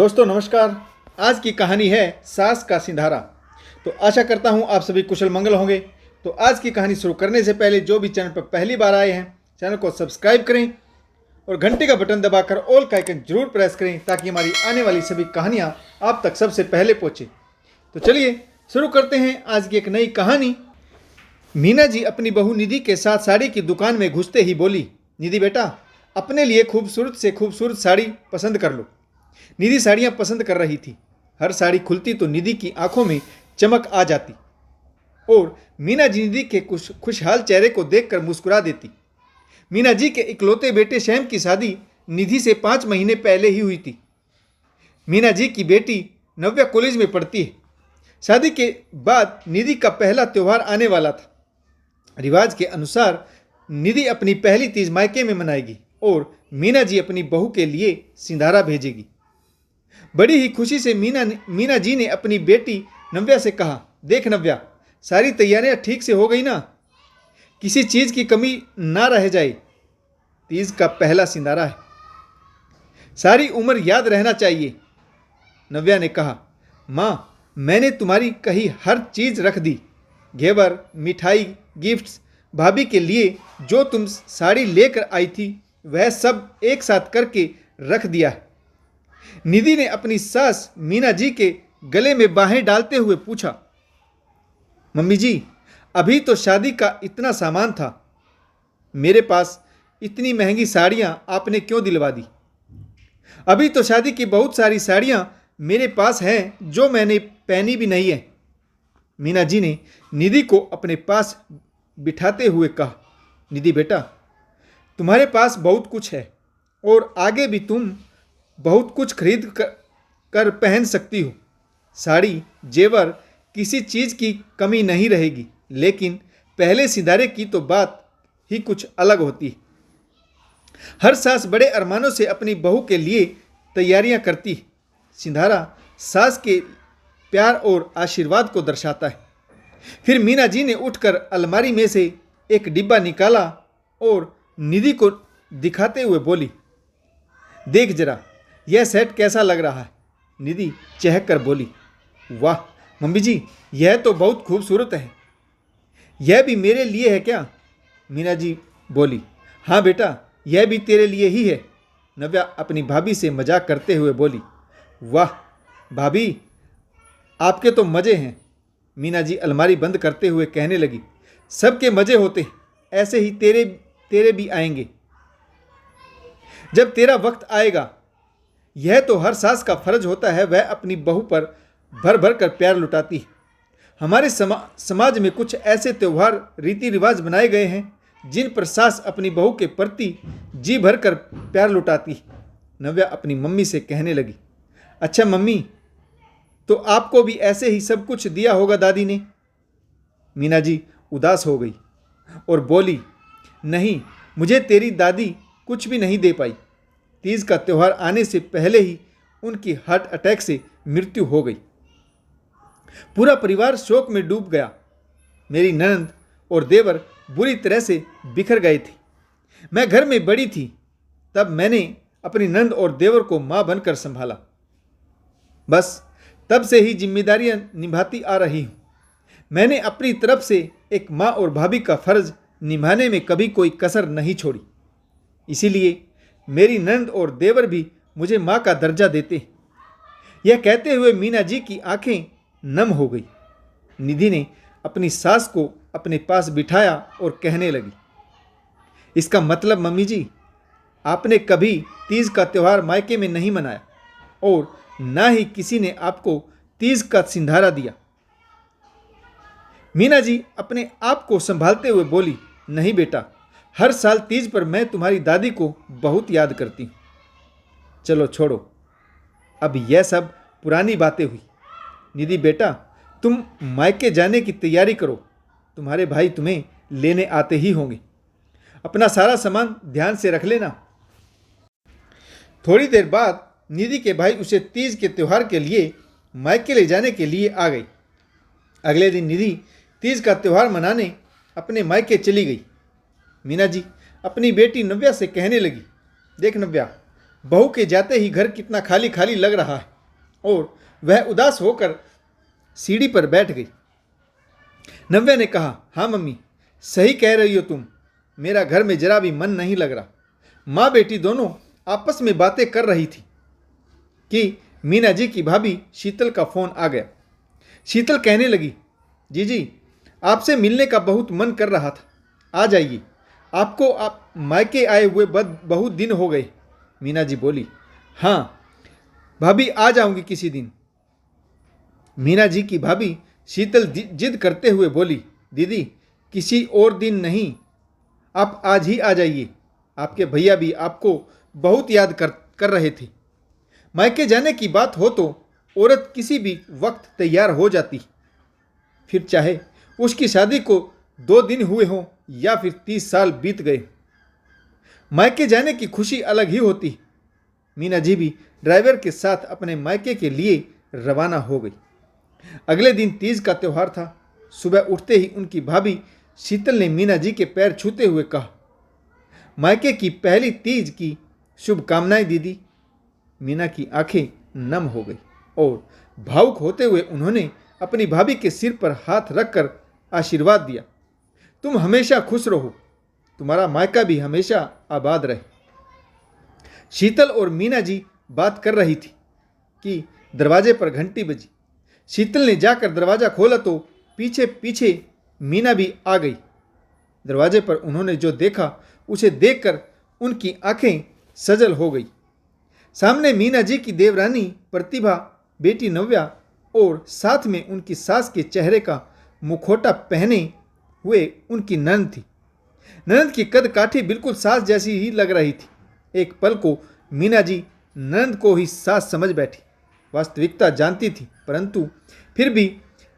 दोस्तों नमस्कार। आज की कहानी है सास का सिंधारा। तो आशा करता हूँ आप सभी कुशल मंगल होंगे। तो आज की कहानी शुरू करने से पहले जो भी चैनल पर पहली बार आए हैं चैनल को सब्सक्राइब करें और घंटे का बटन दबाकर ऑल का आइकन जरूर प्रेस करें ताकि हमारी आने वाली सभी कहानियाँ आप तक सबसे पहले पहुँचे। तो चलिए शुरू करते हैं आज की एक नई कहानी। मीना जी अपनी बहू निधि के साथ साड़ी की दुकान में घुसते ही बोली, निधि बेटा अपने लिए खूबसूरत से खूबसूरत साड़ी पसंद कर लो। निधि साड़ियाँ पसंद कर रही थी। हर साड़ी खुलती तो निधि की आंखों में चमक आ जाती और मीना जी निधि के खुशहाल चेहरे को देखकर मुस्कुरा देती। मीना जी के इकलौते बेटे श्याम की शादी निधि से 5 महीने पहले ही हुई थी। मीना जी की बेटी नव्या कॉलेज में पढ़ती है। शादी के बाद निधि का पहला त्यौहार आने वाला था। रिवाज के अनुसार निधि अपनी पहली तीज मायके में मनाएगी और मीना जी अपनी बहू के लिए सिंधारा भेजेगी। बड़ी ही खुशी से मीना जी ने अपनी बेटी नव्या से कहा, देख नव्या, सारी तैयारियां ठीक से हो गई ना? किसी चीज़ की कमी ना रह जाए। तीज का पहला सिंधारा है, सारी उम्र याद रहना चाहिए। नव्या ने कहा, माँ मैंने तुम्हारी कही हर चीज़ रख दी, घेवर, मिठाई, गिफ्ट्स, भाभी के लिए जो तुम साड़ी लेकर आई थी वह सब एक साथ करके रख दिया है। निधि ने अपनी सास मीना जी के गले में बाहें डालते हुए पूछा, मम्मी जी अभी तो शादी का इतना सामान था, मेरे पास इतनी महंगी साड़ियां आपने क्यों दिलवा दी? अभी तो शादी की बहुत सारी साड़ियां मेरे पास हैं जो मैंने पहनी भी नहीं है। मीना जी ने निधि को अपने पास बिठाते हुए कहा, निधि बेटा तुम्हारे पास बहुत कुछ है और आगे भी तुम बहुत कुछ खरीद कर पहन सकती हो। साड़ी, जेवर, किसी चीज़ की कमी नहीं रहेगी, लेकिन पहले सिंधारे की तो बात ही कुछ अलग होती है। हर सास बड़े अरमानों से अपनी बहू के लिए तैयारियां करती है। सिंधारा सास के प्यार और आशीर्वाद को दर्शाता है। फिर मीना जी ने उठकर अलमारी में से एक डिब्बा निकाला और निधि को दिखाते हुए बोली, देख जरा यह सेट कैसा लग रहा है? निधि चहक कर बोली, वाह मम्मी जी यह तो बहुत खूबसूरत है। यह भी मेरे लिए है क्या? मीना जी बोली, हाँ बेटा यह भी तेरे लिए ही है। नव्या अपनी भाभी से मजाक करते हुए बोली, वाह भाभी आपके तो मज़े हैं। मीना जी अलमारी बंद करते हुए कहने लगी, सबके मज़े होते हैं, ऐसे ही तेरे भी आएंगे जब तेरा वक्त आएगा। यह तो हर सास का फर्ज होता है, वह अपनी बहू पर भर भर कर प्यार लुटाती है। हमारे समाज में कुछ ऐसे त्यौहार, रीति रिवाज बनाए गए हैं जिन पर सास अपनी बहू के प्रति जी भर कर प्यार लुटाती है। नव्या अपनी मम्मी से कहने लगी, अच्छा मम्मी तो आपको भी ऐसे ही सब कुछ दिया होगा दादी ने? मीना जी उदास हो गई और बोली, नहीं मुझे तेरी दादी कुछ भी नहीं दे पाई। तीज का त्यौहार आने से पहले ही उनकी हार्ट अटैक से मृत्यु हो गई। पूरा परिवार शोक में डूब गया। मेरी ननद और देवर बुरी तरह से बिखर गए थे। मैं घर में बड़ी थी, तब मैंने अपनी ननद और देवर को मां बनकर संभाला। बस तब से ही जिम्मेदारियां निभाती आ रही हूं। मैंने अपनी तरफ से एक मां और भाभी का फर्ज निभाने में कभी कोई कसर नहीं छोड़ी। इसीलिए मेरी ननद और देवर भी मुझे माँ का दर्जा देते हैं। यह कहते हुए मीना जी की आंखें नम हो गई। निधि ने अपनी सास को अपने पास बिठाया और कहने लगी, इसका मतलब मम्मी जी आपने कभी तीज का त्यौहार मायके में नहीं मनाया और ना ही किसी ने आपको तीज का सिंधारा दिया। मीना जी अपने आप को संभालते हुए बोली, नहीं बेटा, हर साल तीज पर मैं तुम्हारी दादी को बहुत याद करती हूँ। चलो छोड़ो, अब यह सब पुरानी बातें हुई। निधि बेटा तुम मायके जाने की तैयारी करो, तुम्हारे भाई तुम्हें लेने आते ही होंगे। अपना सारा सामान ध्यान से रख लेना। थोड़ी देर बाद निधि के भाई उसे तीज के त्यौहार के लिए मायके ले जाने के लिए आ गई। अगले दिन निधि तीज का त्यौहार मनाने अपने मायके चली गई। मीना जी अपनी बेटी नव्या से कहने लगी, देख नव्या बहू के जाते ही घर कितना खाली खाली लग रहा है, और वह उदास होकर सीढ़ी पर बैठ गई। नव्या ने कहा, हाँ मम्मी, सही कह रही हो तुम, मेरा घर में जरा भी मन नहीं लग रहा। माँ बेटी दोनों आपस में बातें कर रही थी कि मीना जी की भाभी शीतल का फ़ोन आ गया। शीतल कहने लगी, जीजी आपसे मिलने का बहुत मन कर रहा था, आ जाइए, आपको आप मायके आए हुए बहुत दिन हो गए। मीना जी बोली, हाँ भाभी आ जाऊंगी किसी दिन। मीना जी की भाभी शीतल जिद करते हुए बोली, दीदी किसी और दिन नहीं, आप आज ही आ जाइए, आपके भैया भी आपको बहुत याद कर रहे थे। मायके जाने की बात हो तो औरत किसी भी वक्त तैयार हो जाती, फिर चाहे उसकी शादी को 2 दिन हुए हों या फिर 30 साल बीत गए। मायके जाने की खुशी अलग ही होती। मीना जी भी ड्राइवर के साथ अपने मायके के लिए रवाना हो गई। अगले दिन तीज का त्यौहार था। सुबह उठते ही उनकी भाभी शीतल ने मीना जी के पैर छूते हुए कहा, मायके की पहली तीज की शुभकामनाएं दीदी। मीना की आंखें नम हो गई और भावुक होते हुए उन्होंने अपनी भाभी के सिर पर हाथ रखकर आशीर्वाद दिया, तुम हमेशा खुश रहो, तुम्हारा मायका भी हमेशा आबाद रहे। शीतल और मीना जी बात कर रही थी कि दरवाजे पर घंटी बजी। शीतल ने जाकर दरवाज़ा खोला तो पीछे पीछे मीना भी आ गई। दरवाजे पर उन्होंने जो देखा उसे देखकर उनकी आंखें सजल हो गई। सामने मीना जी की देवरानी प्रतिभा, बेटी नव्या और साथ में उनकी सास के चेहरे का मुखौटा पहने हुए उनकी ननद थी। ननद की कद काठी बिल्कुल सास जैसी ही लग रही थी। एक पल को मीना जी ननद को ही सास समझ बैठी। वास्तविकता जानती थी, परंतु फिर भी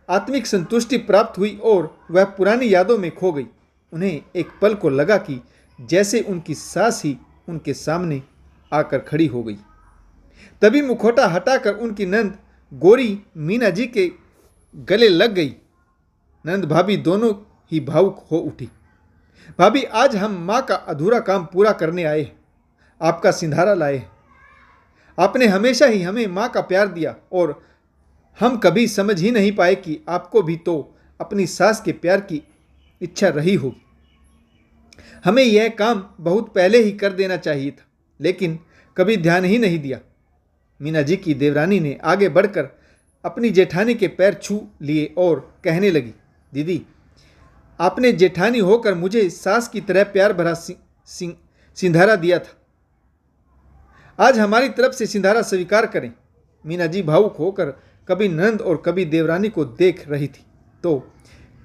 आत्मिक संतुष्टि प्राप्त हुई और वह पुरानी यादों में खो गई। उन्हें एक पल को लगा कि जैसे उनकी सास ही उनके सामने आकर खड़ी हो गई। तभी मुखौटा हटाकर उनकी नंद गोरी मीना जी के गले लग गई। नंद भाभी दोनों ही भावुक हो उठी। भाभी, आज हम माँ का अधूरा काम पूरा करने आए हैं, आपका सिंधारा लाए हैं। आपने हमेशा ही हमें माँ का प्यार दिया और हम कभी समझ ही नहीं पाए कि आपको भी तो अपनी सास के प्यार की इच्छा रही होगी। हमें यह काम बहुत पहले ही कर देना चाहिए था, लेकिन कभी ध्यान ही नहीं दिया। मीना जी की देवरानी ने आगे बढ़कर अपनी जेठानी के पैर छू लिए और कहने लगी, दीदी आपने जेठानी होकर मुझे सास की तरह प्यार भरा सिंधारा दिया था, आज हमारी तरफ से सिंधारा स्वीकार करें। मीना जी भावुक होकर कभी नंद और कभी देवरानी को देख रही थी तो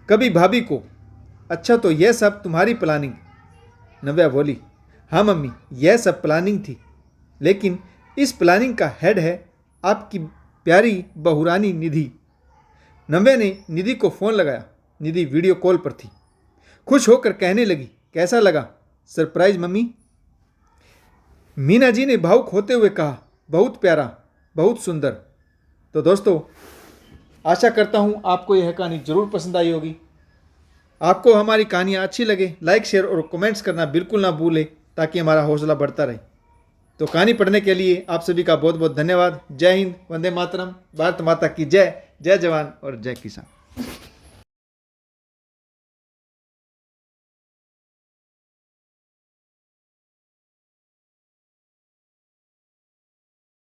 कभी भाभी को। अच्छा, तो यह सब तुम्हारी प्लानिंग? नव्या बोली, हाँ मम्मी, यह सब प्लानिंग थी, लेकिन इस प्लानिंग का हेड है आपकी प्यारी बहुरानी निधि। नव्या ने निधि को फ़ोन लगाया। निधि वीडियो कॉल पर थी। खुश होकर कहने लगी, कैसा लगा सरप्राइज मम्मी? मीना जी ने भावुक होते हुए कहा, बहुत प्यारा, बहुत सुंदर। तो दोस्तों, आशा करता हूँ आपको यह कहानी ज़रूर पसंद आई होगी। आपको हमारी कहानियाँ अच्छी लगे, लाइक, शेयर और कमेंट्स करना बिल्कुल ना भूलें, ताकि हमारा हौसला बढ़ता रहे। तो कहानी पढ़ने के लिए आप सभी का बहुत बहुत धन्यवाद। जय हिंद, वंदे मातरम, भारत माता की जय। जय जवान और जय किसान।